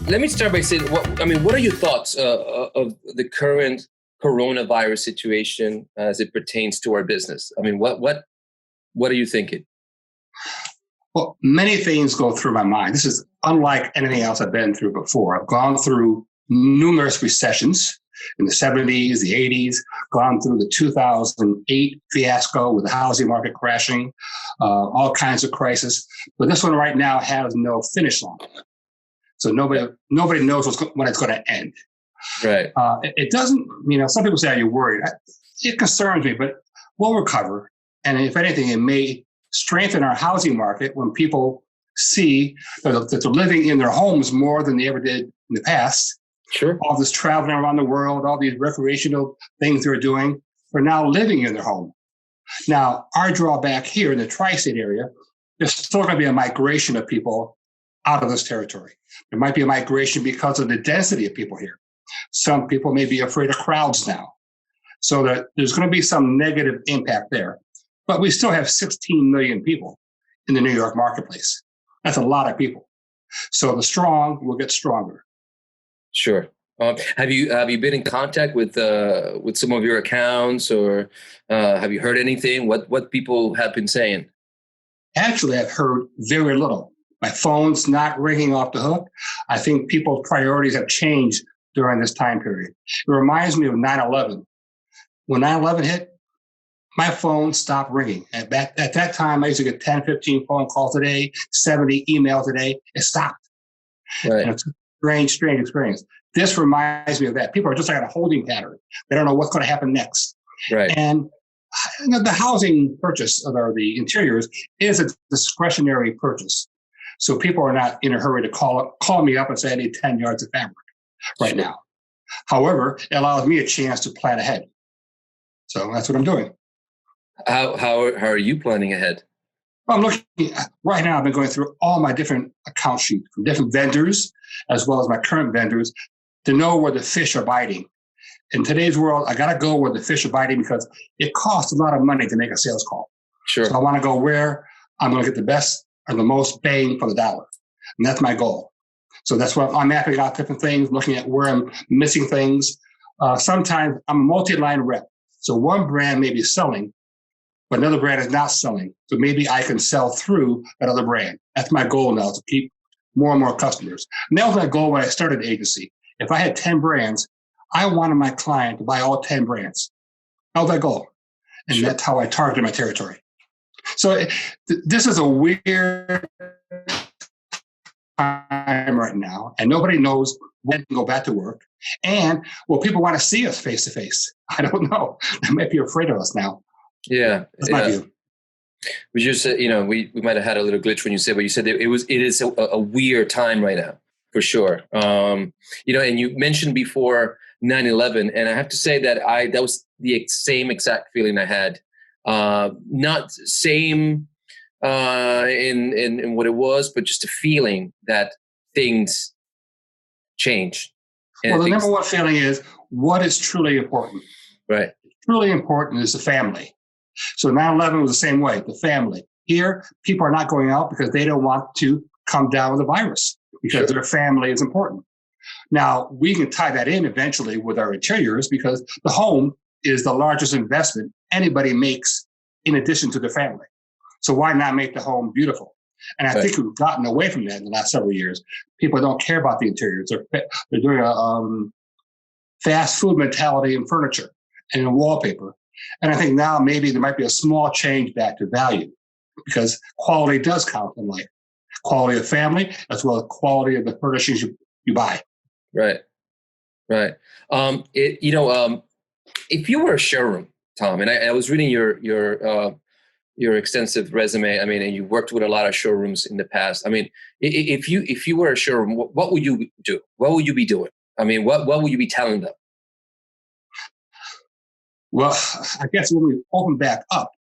Let me start by saying, what are your thoughts of the current coronavirus situation as it pertains to our business? I mean, what are you thinking? Well, many things go through my mind. This is unlike anything else I've been through before. I've gone through numerous recessions in the 70s, the 80s, gone through the 2008 fiasco with the housing market crashing, all kinds of crises. But this one right now has no finish line. So nobody knows when it's going to end. Right. It doesn't, some people say, are you worried? It concerns me, but we'll recover. And if anything, it may strengthen our housing market when people see that they're living in their homes more than they ever did in the past. Sure. All this traveling around the world, all these recreational things they're doing, they're now living in their home. Now, our drawback here in the tri-state area, there's still going to be a migration of people out of this territory. There might be a migration because of the density of people here. Some people may be afraid of crowds now. So that there's going to be some negative impact there. But we still have 16 million people in the New York marketplace. That's a lot of people. So the strong will get stronger. Sure. Have you been in contact with some of your accounts, or have you heard anything? What people have been saying? Actually, I've heard very little. My phone's not ringing off the hook. I think people's priorities have changed during this time period. It reminds me of 9/11. When 9/11 hit, my phone stopped ringing. At that time, I used to get 10, 15 phone calls a day, 70 emails a day. It stopped. Right. And it's a strange experience. This reminds me of that. People are just like in a holding pattern. They don't know what's going to happen next. Right. And the housing purchase or the interiors is a discretionary purchase. So people are not in a hurry to call me up and say, I need 10 yards of fabric right now. However, it allows me a chance to plan ahead. So that's what I'm doing. How are you planning ahead? Well, I'm looking right now. I've been going through all my different account sheets from different vendors, as well as my current vendors, to know where the fish are biting. In today's world, I got to go where the fish are biting because it costs a lot of money to make a sales call. Sure. So I want to go where I'm going to get the best or the most bang for the dollar. And that's my goal. So that's what I'm mapping out different things, looking at where I'm missing things. Sometimes I'm a multi-line rep. So one brand may be selling, but another brand is not selling. So maybe I can sell through that other brand. That's my goal now, to keep more and more customers. And that was my goal when I started the agency. If I had 10 brands, I wanted my client to buy all 10 brands. That was my goal. And Sure. That's how I targeted my territory. So this is a weird time right now, and nobody knows when to go back to work. And will people want to see us face to face? I don't know. They might be afraid of us now. Yeah. That's my view. We just said, we might have had a little glitch when you said, but you said it is a weird time right now, for sure. And you mentioned before 9/11, and I have to say that that was the same exact feeling I had. Not same in what it was, but just a feeling that things change. Well, the number one feeling is what is truly important. Right. Truly important is the family. So 9/11 was the same way, the family. Here, people are not going out because they don't want to come down with the virus because Their family is important. Now, we can tie that in eventually with our interiors because the home is the largest investment anybody makes in addition to their family. So why not make the home beautiful? And I think we've gotten away from that in the last several years. People don't care about the interiors. They're doing a fast food mentality in furniture and in wallpaper. And I think now maybe there might be a small change back to value because quality does count in life. Quality of family as well as quality of the furnishings you buy. Right. If you were a showroom, Tom, and I was reading your extensive resume. I mean, and you worked with a lot of showrooms in the past. I mean, if you were a showroom, what would you do? What would you be doing? I mean, what would you be telling them? Well, I guess when we open back up,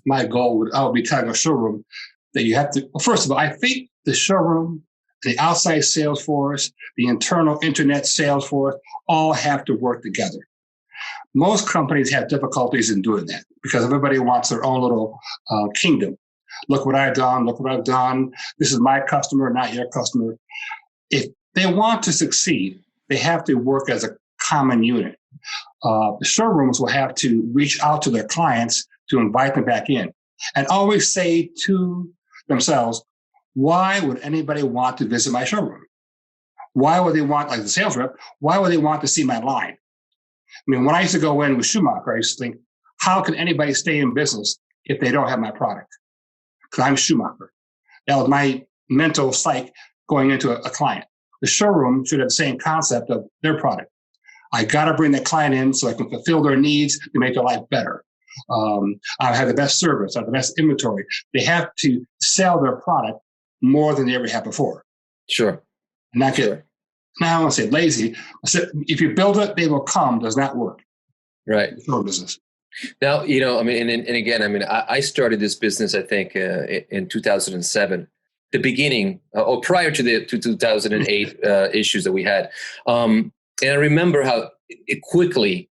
my goal I would be telling a showroom that you have to. Well, first of all, I think the showroom, the outside sales force, the internal internet sales force, all have to work together. Most companies have difficulties in doing that because everybody wants their own little kingdom. Look what I've done. Look what I've done. This is my customer, not your customer. If they want to succeed, they have to work as a common unit. The showrooms will have to reach out to their clients to invite them back in and always say to themselves, why would anybody want to visit my showroom? Why would they want, like the sales rep, why would they want to see my line? I mean, when I used to go in with Schumacher, I used to think, how can anybody stay in business if they don't have my product? Because I'm Schumacher. That was my mental psyche going into a client. The showroom should have the same concept of their product. I got to bring the client in so I can fulfill their needs to make their life better. I have the best service, I have the best inventory. They have to sell their product more than they ever have before. Sure. And not get, now I don't want to say lazy. I said, if you build it, they will come, does not work. Right. Show business. Now, you know, I mean, and again, I mean, I started this business, I think, in 2007, the beginning or prior to the 2008 issues that we had. And I remember how it quickly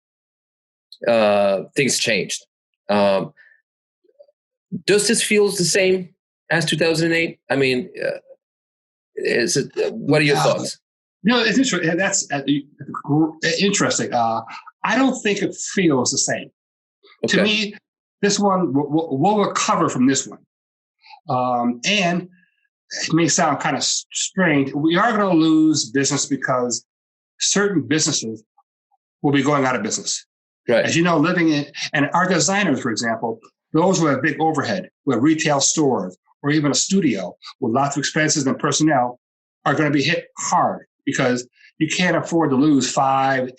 things changed. Does this feel the same as 2008? I mean, is it? What are your thoughts? No, it's interesting. That's interesting. I don't think it feels the same. Okay. To me, this one we'll recover from this one, and it may sound kind of strange. We are going to lose business because certain businesses will be going out of business. Right. As you know, living in, and our designers, for example, those who have big overhead, who have retail stores, or even a studio with lots of expenses and personnel, are going to be hit hard because you can't afford to lose $5,000,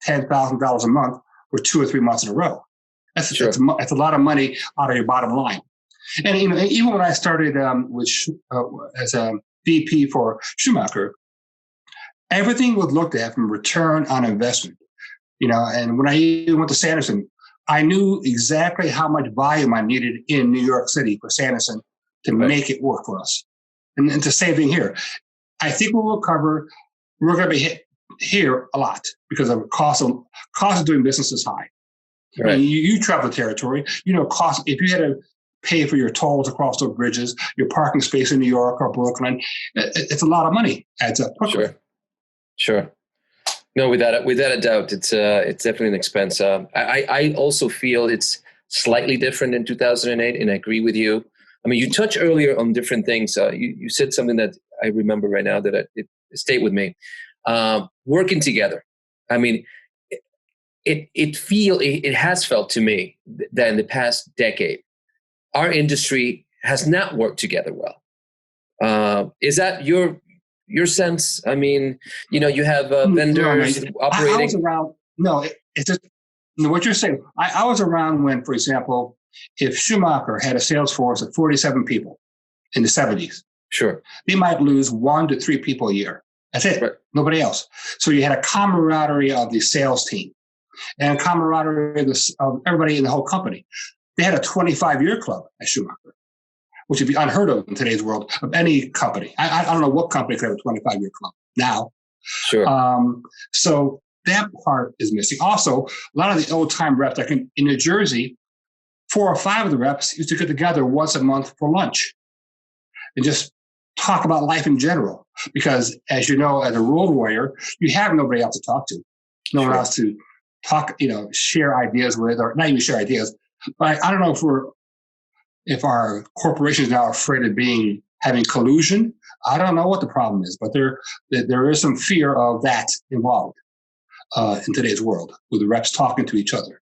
$8,000, $10,000 a month for 2 or 3 months in a row. That's a lot of money out of your bottom line. And you know, even when I started as a VP for Schumacher, everything was looked at from return on investment. You know, and when I even went to Sanderson, I knew exactly how much volume I needed in New York City for Sanderson to make it work for us. And it's the same thing here. I think we'll recover. We're going to be hit here a lot because of cost of doing business is high. Right. I mean, you travel the territory. You know, cost if you had to pay for your tolls across those bridges, your parking space in New York or Brooklyn, it's a lot of money. Adds up quickly. Sure. No, without a doubt, it's definitely an expense. I also feel it's slightly different in 2008, and I agree with you. I mean, you touched earlier on different things. You said something that I remember right now that it stayed with me. Working together. I mean, it has felt to me that in the past decade, our industry has not worked together well. Is that your sense? I mean, you know, you have vendors operating. I was around. No, it's just what you're saying. I was around when, for example, if Schumacher had a sales force of 47 people in the 70s, sure, they might lose 1 to 3 people a year. That's it. Right. Nobody else. So you had a camaraderie of the sales team and a camaraderie of everybody in the whole company. They had a 25-year club at Schumacher, which would be unheard of in today's world of any company. I don't know what company could have a 25-year club now. Sure. So that part is missing. Also, a lot of the old-time reps, like in New Jersey, 4 or 5 of the reps used to get together once a month for lunch and just talk about life in general. Because as you know, as a road warrior, you have nobody else to talk to. No one else to talk, you know, share ideas with, or not even share ideas. But I don't know if our corporations now are afraid of having collusion. I don't know what the problem is, but there is some fear of that involved in today's world, with the reps talking to each other.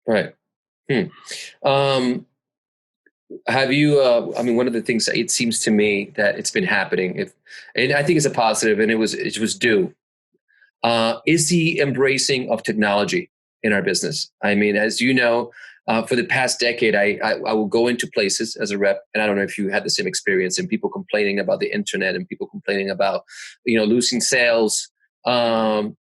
Right. Have you? I mean, one of the things that it seems to me that it's been happening, and I think it's a positive, and it was due, is the embracing of technology in our business. I mean, as you know, for the past decade, I will go into places as a rep, and I don't know if you had the same experience, and people complaining about the internet, and people complaining about, you know, losing sales through,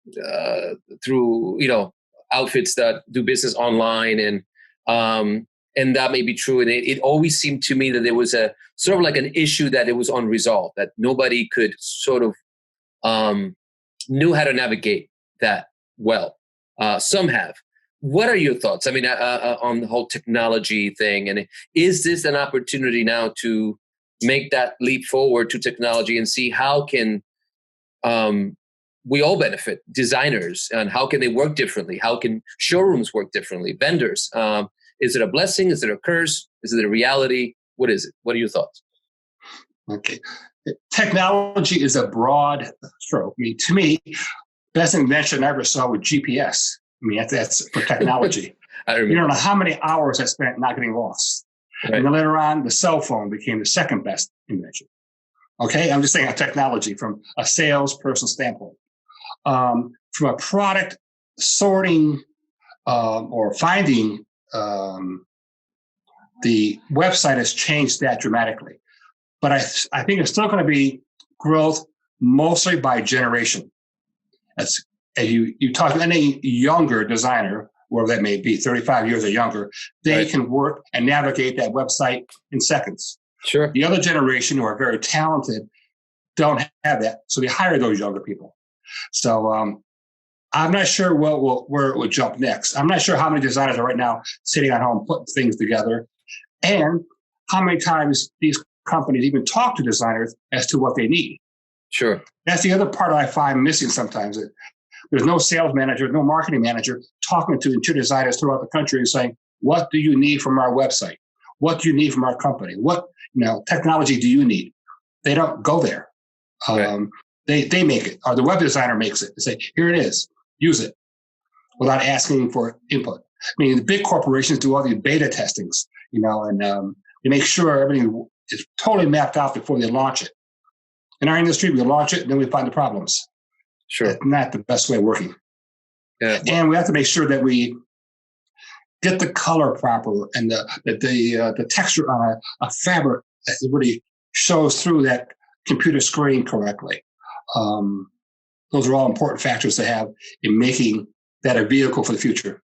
you know, outfits that do business online, and that may be true. And it always seemed to me that there was a sort of like an issue that it was unresolved, that nobody could sort of knew how to navigate that well. Some have. What are your thoughts? I mean, on the whole technology thing, and is this an opportunity now to make that leap forward to technology and see how can we all benefit. Designers, and how can they work differently? How can showrooms work differently? Vendors, is it a blessing? Is it a curse? Is it a reality? What is it? What are your thoughts? Okay. Technology is a broad stroke. I mean, to me, best invention I ever saw was GPS. I mean, that's for technology. I remember. You don't know how many hours I spent not getting lost. Right. And then later on, the cell phone became the second best invention. Okay, I'm just saying a technology from a salesperson standpoint. From a product sorting or finding, the website has changed that dramatically. But I think it's still going to be growth mostly by generation. As you talk to any younger designer, wherever that may be, 35 years or younger, they can work and navigate that website in seconds. Sure. The other generation who are very talented don't have that, so they hire those younger people. So I'm not sure where it will jump next. I'm not sure how many designers are right now sitting at home putting things together, and how many times these companies even talk to designers as to what they need. Sure. That's the other part I find missing sometimes. There's no sales manager, no marketing manager talking to interior designers throughout the country and saying, what do you need from our website? What do you need from our company? What technology do you need? They don't go there. They make it, or the web designer makes it. They say, here it is, use it, without asking for input. I mean, the big corporations do all these beta testings, and they make sure everything is totally mapped out before they launch it. In our industry, we launch it, and then we find the problems. Sure. That's not the best way of working. Yeah. And we have to make sure that we get the color proper and the texture on a fabric that really shows through that computer screen correctly. Those are all important factors to have in making that a vehicle for the future.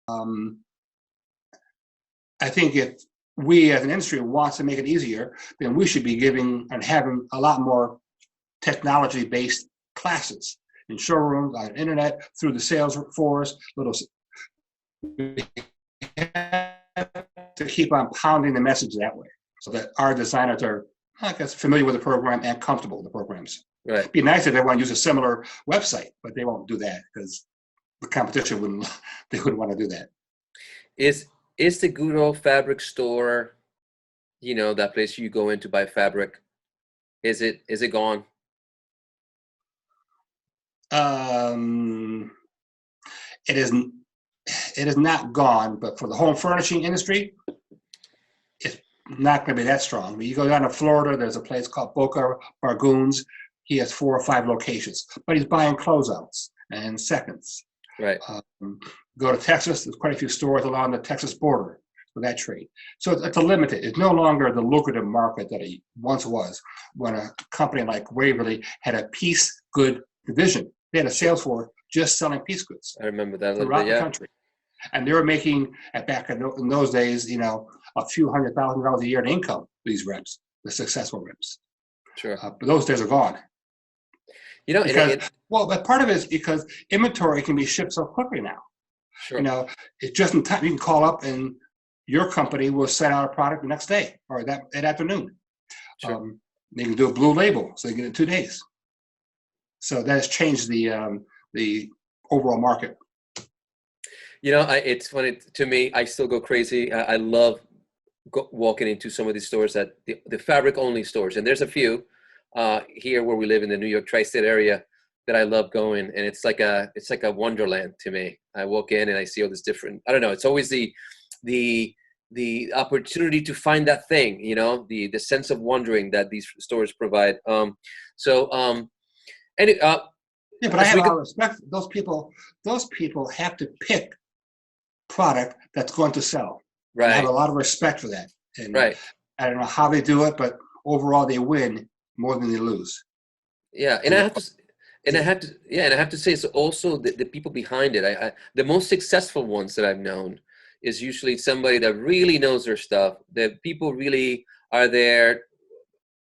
I think if we as an industry wants to make it easier, then we should be giving and having a lot more technology-based classes in showrooms, on the internet, through the sales force, to keep on pounding the message that way, so that our designers are, I guess, familiar with the program and comfortable with the programs. Right. It'd be nice if everyone used a similar website, but they won't do that because the competition wouldn't want to do that. Is the good old fabric store, that place you go in to buy fabric, is it gone? It is not gone, but for the home furnishing industry, it's not going to be that strong. I mean, you go down to Florida, there's a place called Boca Bargoons. He has 4 or 5 locations, but he's buying closeouts and seconds. Right. Go to Texas, there's quite a few stores along the Texas border for that trade. So it's a limited, it's no longer the lucrative market that it once was, when a company like Waverly had a piece good division. They had a sales force just selling piece goods. I remember that throughout the country. And they were making, back in those days, a few $100,000 a year in income, these reps, the successful reps. Sure. But those days are gone. But part of it is because inventory can be shipped so quickly now. Sure. It's just in time. You can call up and your company will send out a product the next day or that afternoon. Sure. They can do a blue label, so they get it in 2 days. So that has changed the overall market. It's funny to me. I still go crazy. I love walking into some of these stores, the fabric only stores, and there's a few here where we live in the New York tri-state area that I love going, and it's like a wonderland to me. I walk in and I see all this different. I don't know. It's always the opportunity to find that thing. The sense of wondering that these stores provide. Yeah, but I have a lot of respect for those people. Those people have to pick product that's going to sell. Right. I have a lot of respect for that. And right. I don't know how they do it, but overall they win more than they lose. Yeah, and I have to say, it's also the people behind it. The most successful ones that I've known is usually somebody that really knows their stuff. The people really are there,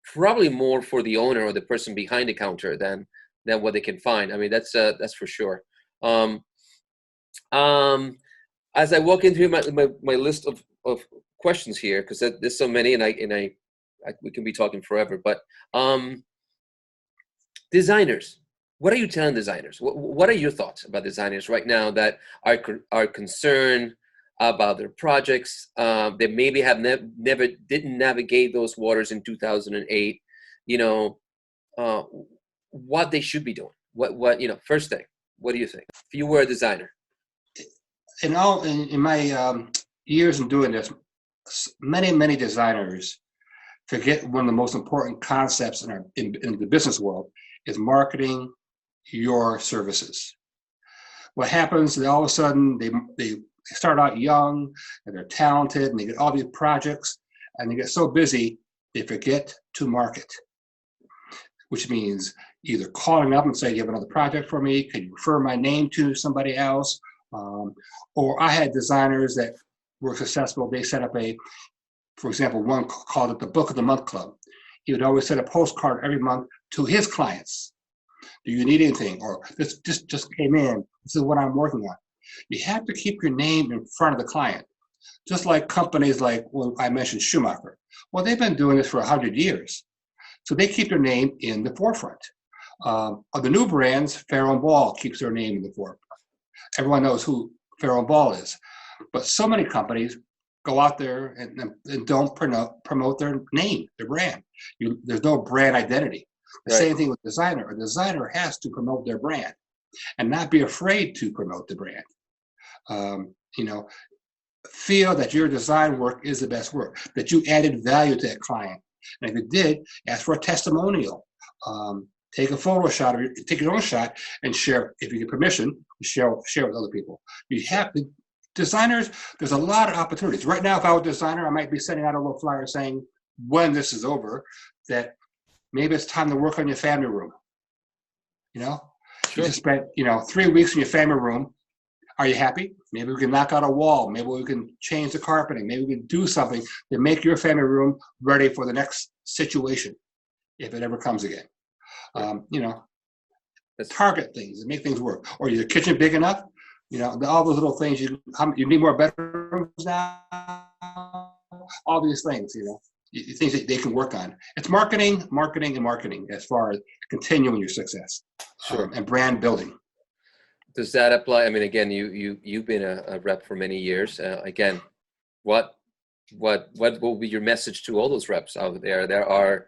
probably more for the owner or the person behind the counter than what they can find. I mean, that's for sure. As I walk into my list of questions here, because there's so many, and we can be talking forever. But designers, what are you telling designers? What are your thoughts about designers right now that are concerned about their projects? They maybe have never didn't navigate those waters in 2008. You know, uh, what they should be doing. What first thing. What do you think? If you were a designer. In my years in doing this, many designers forget one of the most important concepts in the business world is marketing your services. What happens is all of a sudden they start out young and they're talented and they get all these projects and they get so busy they forget to market, which means either calling up and saying, you have another project for me? Can you refer my name to somebody else? Or I had designers that were successful. They set up for example, one called it the Book of the Month Club. He would always send a postcard every month to his clients. Do you need anything? Or this just came in. This is what I'm working on. You have to keep your name in front of the client. Just like companies like, well, I mentioned Schumacher. Well, they've been doing this for 100 years. So they keep their name in the forefront. Of the new brands, Farrow & Ball keeps their name in the forefront. Everyone knows who Farrow & Ball is. But so many companies go out there and don't promote their name, their brand. There's no brand identity. The same thing with designer. A designer has to promote their brand and not be afraid to promote the brand. Feel that your design work is the best work, that you added value to that client. And if you did, ask for a testimonial. Take a photo shot, or take your own shot and share, if you get permission, share with other people. You have to, designers, there's a lot of opportunities. Right now, if I were a designer, I might be sending out a little flyer saying, when this is over, that maybe it's time to work on your family room. Sure. You just spent 3 weeks in your family room. Are you happy? Maybe we can knock out a wall. Maybe we can change the carpeting. Maybe we can do something to make your family room ready for the next situation, if it ever comes again. Target things and make things work. Or is your kitchen big enough? All those little things. You need more bedrooms now. All these things, things that they can work on. It's marketing, and marketing as far as continuing your success. Sure. And brand building. Does that apply? I mean, again, you've been a rep for many years. Again, what will be your message to all those reps out there? There are,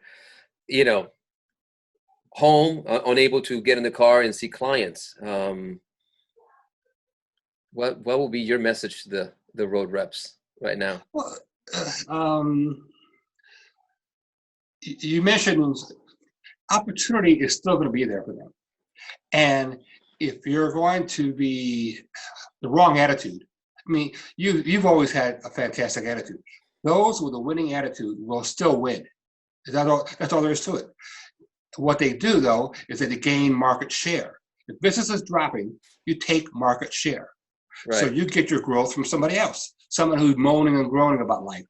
home, unable to get in the car and see clients. What will be your message to the road reps right now? Well, you mentioned opportunity is still going to be there for them, and if you're going to be the wrong attitude, I mean, you've always had a fantastic attitude. Those with a winning attitude will still win. That's all there is to it. What they do, though, is that they gain market share. If business is dropping, you take market share. Right. So you get your growth from somebody else, someone who's moaning and groaning about life.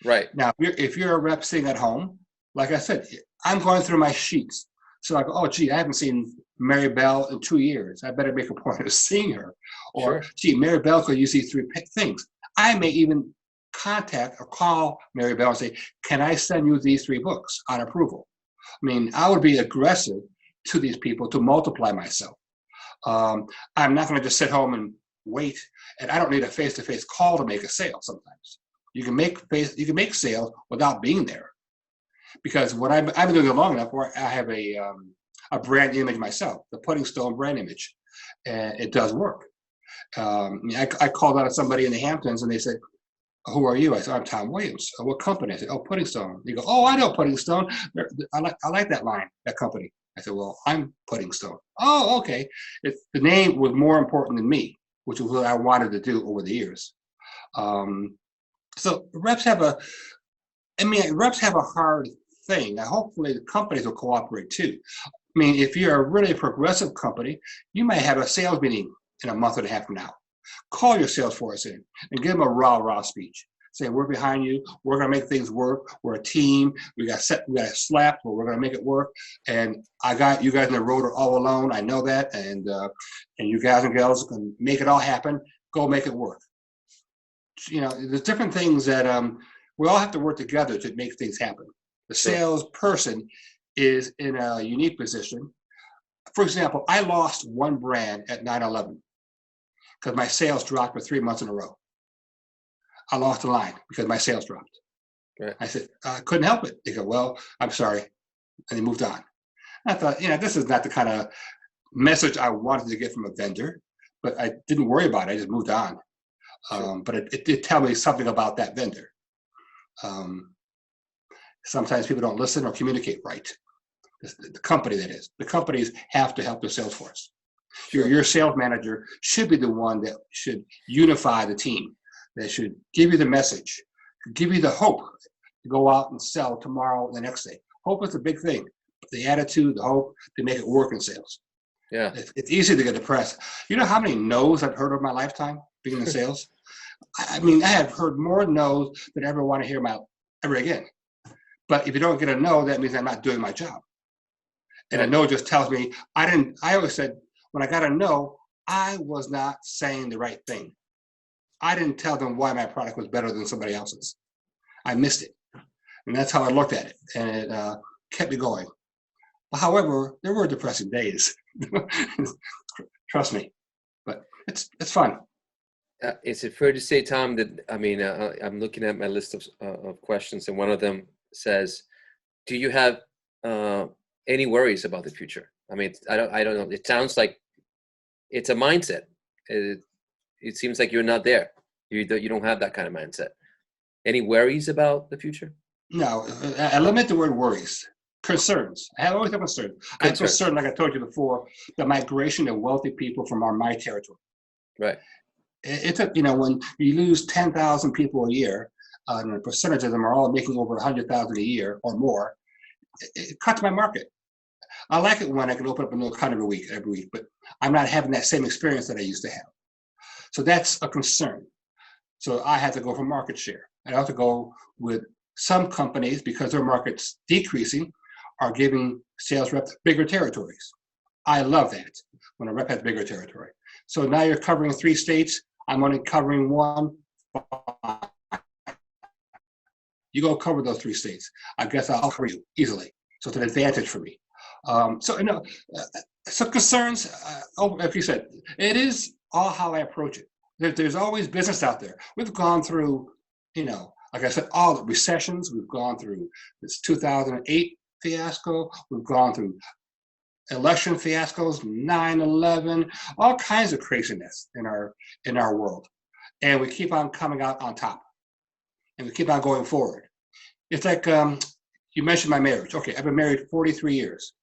Right. Now, if you're a rep sitting at home, like I said, I'm going through my sheets. So I go, oh, gee, I haven't seen Mary Bell in 2 years. I better make a point of seeing her. Or, sure. Gee, Mary Bell could use these 3 things. I may even contact or call Mary Bell and say, can I send you these 3 books on approval? I mean, I would be aggressive to these people to multiply myself. I'm not going to just sit home and wait, and I don't need a face-to-face call to make a sale. Sometimes you can make sales without being there, because what I've been doing it long enough where I have a brand image myself, the Puddingstone brand image, and it does work. I called out somebody in the Hamptons, and they said, who are you? I said, I'm Tom Williams. What company? I said, oh, Puddingstone. They go, oh, I know Puddingstone. I like that line, that company. I said, well, I'm Puddingstone. Oh, okay. The name was more important than me, which was what I wanted to do over the years. So reps have a hard thing. Hopefully the companies will cooperate too. I mean, if you're a really progressive company, you might have a sales meeting in a month and a half from now. Call your sales force in and give them a rah speech. Say, we're behind you. We're going to make things work. We're a team. We got slapped, but we're going to make it work. And I got you guys in the road are all alone. I know that. And you guys and gals can make it all happen. Go make it work. There's different things that we all have to work together to make things happen. The salesperson is in a unique position. For example, I lost one brand at 9/11 because my sales dropped for 3 months in a row. I lost the line because my sales dropped. Right. I said, I couldn't help it. They go, well, I'm sorry. And they moved on. I thought, this is not the kind of message I wanted to get from a vendor, but I didn't worry about it. I just moved on. Sure. But it did tell me something about that vendor. Sometimes people don't listen or communicate right. The company, that is. The companies have to help their sales force. Sure. Your sales manager should be the one that should unify the team. They should give you the message, give you the hope to go out and sell tomorrow, the next day. Hope is a big thing. The attitude, the hope, to make it work in sales. Yeah. It's easy to get depressed. You know how many no's I've heard over my lifetime being in sales? I mean, I have heard more no's than I ever want to hear about ever again. But if you don't get a no, that means I'm not doing my job. And a no just tells me I always said, when I got a no, I was not saying the right thing. I didn't tell them why my product was better than somebody else's. I missed it. And that's how I looked at it. And it kept me going. However, there were depressing days. Trust me. But it's fun. Is it fair to say, Tom, that, I mean, I'm looking at my list of questions, and one of them says, do you have any worries about the future? I mean, I don't know. It sounds like it's a mindset. It seems like you're not there. You don't have that kind of mindset. Any worries about the future? No, I limit the word worries. Concerns. I always have concerns. I'm concerned, like I told you before, the migration of wealthy people from my territory. Right. It's when you lose 10,000 people a year, and a percentage of them are all making over 100,000 a year or more, it cuts my market. I like it when I can open up a new account every week, but I'm not having that same experience that I used to have. So that's a concern. So I had to go for market share. I have to go with some companies, because their market's decreasing, are giving sales reps bigger territories. I love that when a rep has bigger territory. So now you're covering 3 states. I'm only covering 1. You go cover those 3 states. I guess I'll cover you easily. So it's an advantage for me. So concerns, like you said, it is all how I approach it. There's always business out there. We've gone through, like I said, all the recessions. We've gone through this 2008 fiasco. We've gone through election fiascos, 9/11, all kinds of craziness in our world. And we keep on coming out on top. And we keep on going forward. It's like you mentioned my marriage. Okay, I've been married 43 years.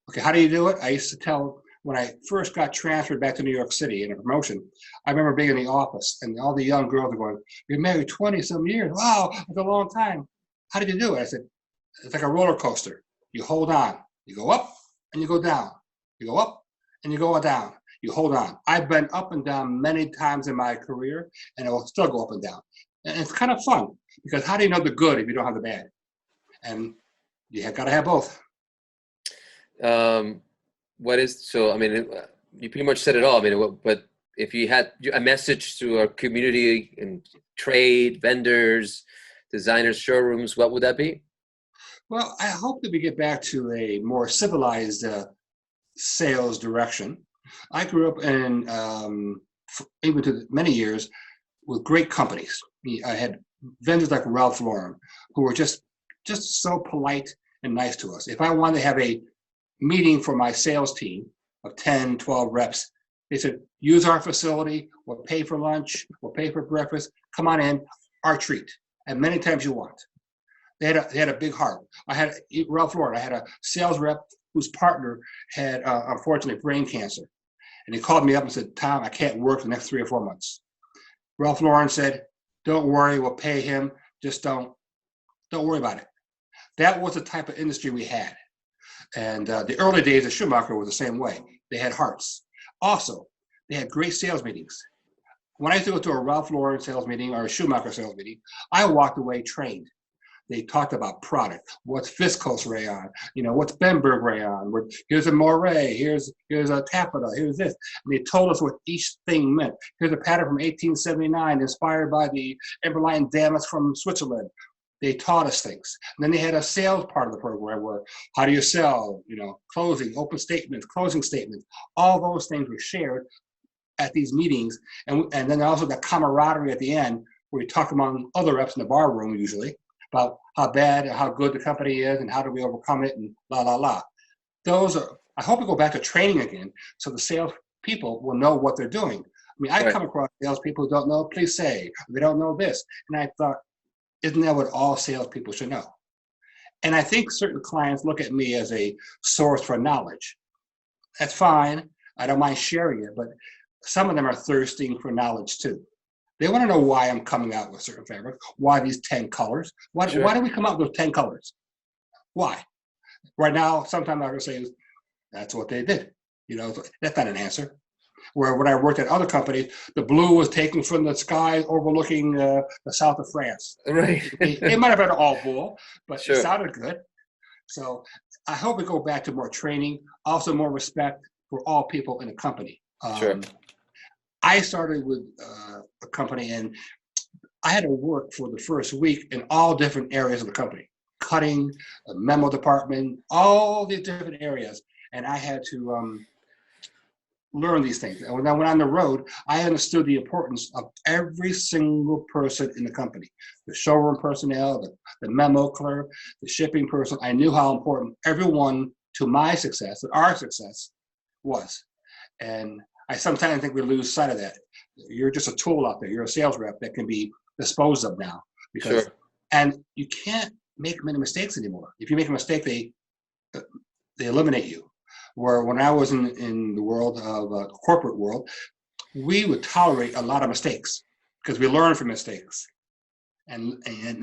Okay, how do you do it? I used to tell, when I first got transferred back to New York City in a promotion, I remember being in the office and all the young girls are going, you're married 20-some years. Wow, that's a long time. How did you do it? I said, it's like a roller coaster. You hold on. You go up and you go down. You go up and you go down. You hold on. I've been up and down many times in my career, and I will still go up and down. And it's kind of fun, because how do you know the good if you don't have the bad? And you got to have both. I mean, you pretty much said it all. I mean, but if you had a message to our community and trade, vendors, designers, showrooms, what would that be? Well, I hope that we get back to a more civilized sales direction. I grew up in, even to many years, with great companies. I had vendors like Ralph Lauren, who were just so polite and nice to us. If I wanted to have a meeting for my sales team of 10, 12 reps, they said, use our facility, we'll pay for lunch, we'll pay for breakfast, come on in, our treat, and many times you want. They had a big heart. I had Ralph Lauren, I had a sales rep whose partner had, unfortunately, brain cancer. And he called me up and said, Tom, I can't work the next 3 or 4 months. Ralph Lauren said, don't worry, we'll pay him, just don't worry about it. That was the type of industry we had. And the early days of Schumacher were the same way. They had hearts. Also, they had great sales meetings. When I used to go to a Ralph Lauren sales meeting or a Schumacher sales meeting, I walked away trained. They talked about product. What's viscose rayon? What's Bemberg rayon? Here's a moire. Here's a taffeta. Here's this. And they told us what each thing meant. Here's a pattern from 1879 inspired by the Eberlein damask from Switzerland. They taught us things. And then they had a sales part of the program where how do you sell, closing, open statements, closing statements, all those things were shared at these meetings. And then also the camaraderie at the end where we talk among other reps in the bar room usually about how bad and how good the company is and how do we overcome it and la, la, la. I hope we go back to training again so the sales people will know what they're doing. I mean, I come across salespeople who don't know, please say, they don't know this. And I thought, isn't that what all salespeople should know? And I think certain clients look at me as a source for knowledge. That's fine. I don't mind sharing it, but some of them are thirsting for knowledge too. They want to know why I'm coming out with certain fabrics, why these 10 colors. Why do we come out with 10 colors? Why? Right now, sometimes I would say, that's what they did. That's not an answer. Where when I worked at other companies, the blue was taken from the sky overlooking the south of France. Right. It might have been all bull, but it sounded good. So I hope we go back to more training, also more respect for all people in a company. I started with a company and I had to work for the first week in all different areas of the company, cutting, the memo department, all these different areas. And I had to learn these things. And when I went on the road, I understood the importance of every single person in the company, the showroom personnel, the memo clerk, the shipping person. I knew how important everyone to my success, our success was. And I sometimes think we lose sight of that. You're just a tool out there. You're a sales rep that can be disposed of now. And you can't make many mistakes anymore. If you make a mistake, they eliminate you. Where when I was in the world of corporate world, we would tolerate a lot of mistakes because we learn from mistakes, and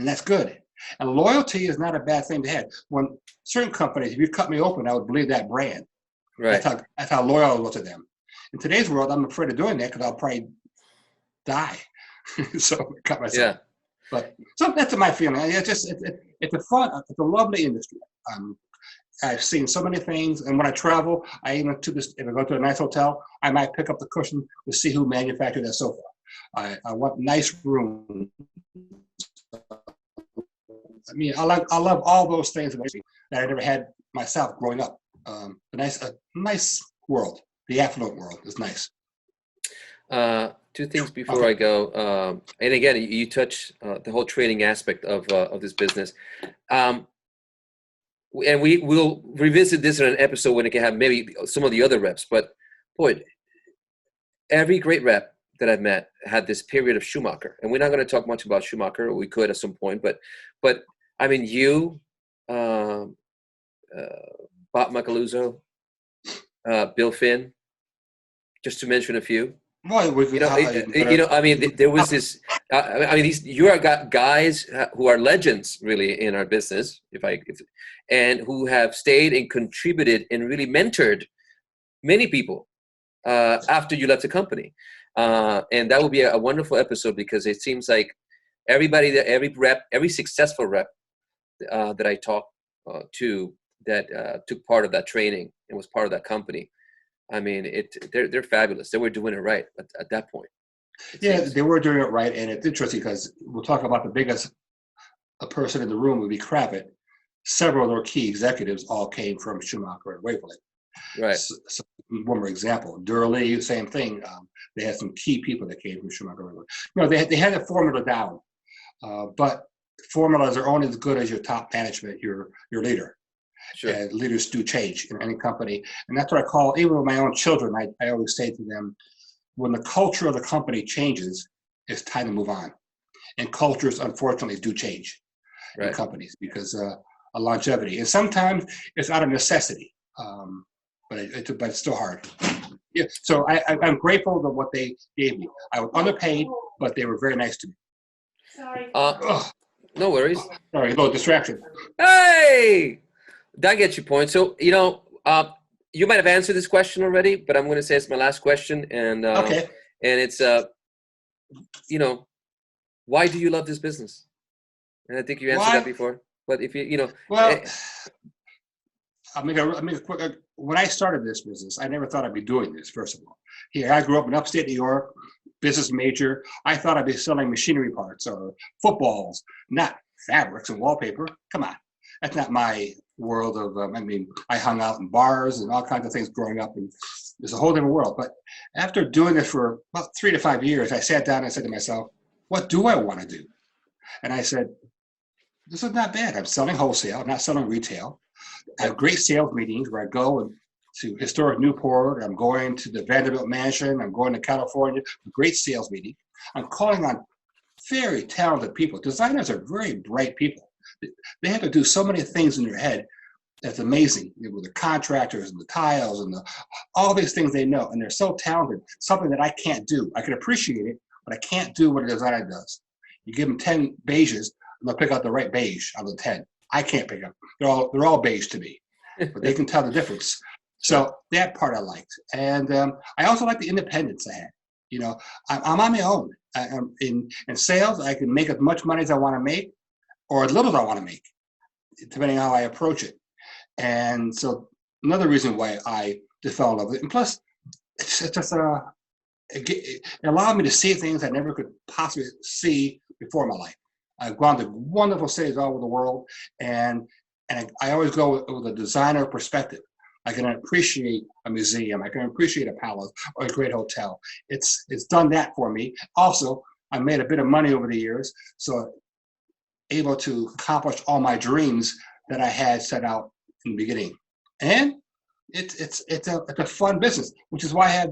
that's good. And loyalty is not a bad thing to have. When certain companies, if you cut me open, I would believe that brand. Right. That's how loyal I was to them. In today's world, I'm afraid of doing that because I'll probably die. So cut myself. Yeah. But so that's my feeling. It's a fun, it's a lovely industry. I've seen so many things, and when I travel, if I go to a nice hotel, I might pick up the cushion to see who manufactured that sofa. I want nice room. I mean, I love all those things that I never had myself growing up. A nice world. The affluent world is nice. Two things before I go, and again, you touch the whole training aspect of this business. And we'll revisit this in an episode when it can have maybe some of the other reps. But boy, every great rep that I've met had this period of Schumacher. And we're not going to talk much about Schumacher, or we could at some point. But I mean, you, Bob Macaluzzo, Bill Finn, just to mention a few. Well, I mean, there was this. You are guys who are legends, really, in our business, and who have stayed and contributed and really mentored many people after you left the company. And that will be a wonderful episode because it seems like every successful rep that I talked to that took part of that training and was part of that company. I mean, they're fabulous. They were doing it right at that point. They were doing it right, and it's interesting because we'll talk about the biggest person in the room would be Kraft. Several of their key executives all came from Schumacher and Waverly. Right. So one more example, Durley, same thing. They had some key people that came from Schumacher and Waverly. They had the formula down, but formulas are only as good as your top management, your leader. Sure. And leaders do change in any company. And that's what I call, even with my own children, I always say to them, when the culture of the company changes, it's time to move on. And cultures, unfortunately, do change in companies because of longevity. And sometimes it's out of necessity, but it's still hard. Yeah. So I'm grateful for what they gave me. I was underpaid, but they were very nice to me. Sorry. No worries. Sorry, a little distraction. Hey! That gets your point. So, you might have answered this question already, but I'm going to say it's my last question. And okay. And it's, why do you love this business? And I think you answered that before. But if well, when I started this business, I never thought I'd be doing this. First of all, I grew up in upstate New York, business major. I thought I'd be selling machinery parts or footballs, not fabrics and wallpaper. Come on. That's not my world of, I hung out in bars and all kinds of things growing up, and it's a whole different world. But after doing this for about 3 to 5 years, I sat down and I said to myself, what do I want to do? And I said, this is not bad. I'm selling wholesale. I'm not selling retail. I have great sales meetings where I go to historic Newport. I'm going to the Vanderbilt Mansion. I'm going to California. A great sales meeting. I'm calling on very talented people. Designers are very bright people. They have to do so many things in their head. That's amazing. With the contractors and the tiles and all these things they know, and they're so talented. Something that I can't do. I can appreciate it, but I can't do what a designer does. You give them 10 beiges, and they'll pick out the right beige out of the 10. I can't pick up. They're all beige to me, but they can tell the difference. So that part I liked, and I also like the independence I had. You know, I'm on my own. In sales, I can make as much money as I want to make, or as little as I want to make, depending on how I approach it. And so another reason why I just fell in love with it, and plus, it's just it allowed me to see things I never could possibly see before in my life. I've gone to wonderful cities all over the world, and I always go with a designer perspective. I can appreciate a museum. I can appreciate a palace or a great hotel. It's done that for me. Also, I made a bit of money over the years, so able to accomplish all my dreams that I had set out in the beginning. And it's a fun business, which is why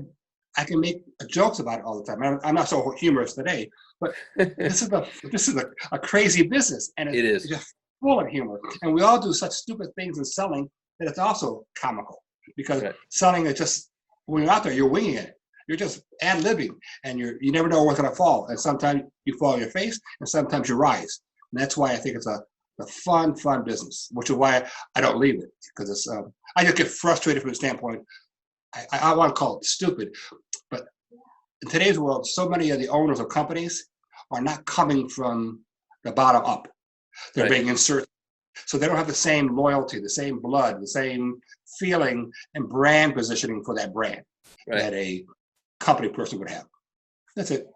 I can make jokes about it all the time. I'm not so humorous today, but this is a crazy business, and it's just full of humor. And we all do such stupid things in selling that it's also comical, because selling is just, when you're out there, you're winging it. You're just ad-libbing, and you never know what's going to fall. And sometimes you fall on your face, and sometimes you rise. And that's why I think it's a fun business, which is why I don't leave it, because it's I just get frustrated from the standpoint. I want to call it stupid, but in today's world, so many of the owners of companies are not coming from the bottom up. They're being inserted. So they don't have the same loyalty, the same blood, the same feeling and brand positioning for that brand that a company person would have. That's it.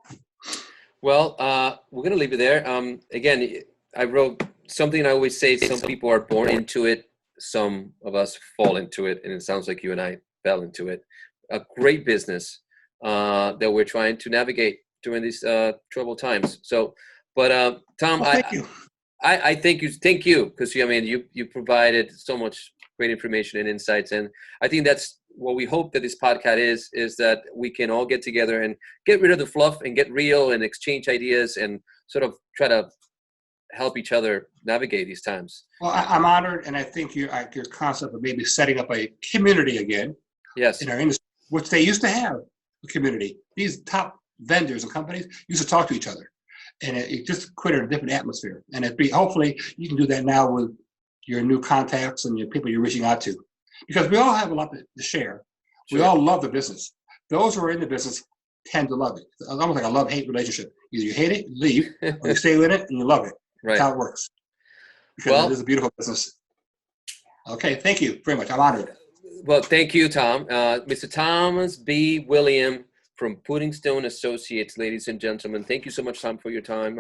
Well, we're going to leave it there. Again, I wrote something I always say, some people are born into it. Some of us fall into it. And it sounds like you and I fell into it. A great business that we're trying to navigate during these troubled times. So, but Tom, thank you. I thank you, because you provided so much great information and insights, and I think that's what we hope that this podcast is that we can all get together and get rid of the fluff and get real and exchange ideas and sort of try to help each other navigate these times. Well, I'm honored, and I think your concept of maybe setting up a community again, in our industry, which they used to have a community. These top vendors and companies used to talk to each other. And it just created a different atmosphere. And hopefully you can do that now with your new contacts and your people you're reaching out to. Because we all have a lot to share. Sure. We all love the business. Those who are in the business tend to love it. It's almost like a love-hate relationship. Either you hate it, you leave, or you stay with it and you love it. That's how it works. Because it is a beautiful business. Okay, thank you very much. I'm honored. Well, thank you, Tom. Mr. Thomas B. William from Puddingstone Associates, ladies and gentlemen. Thank you so much, Tom, for your time.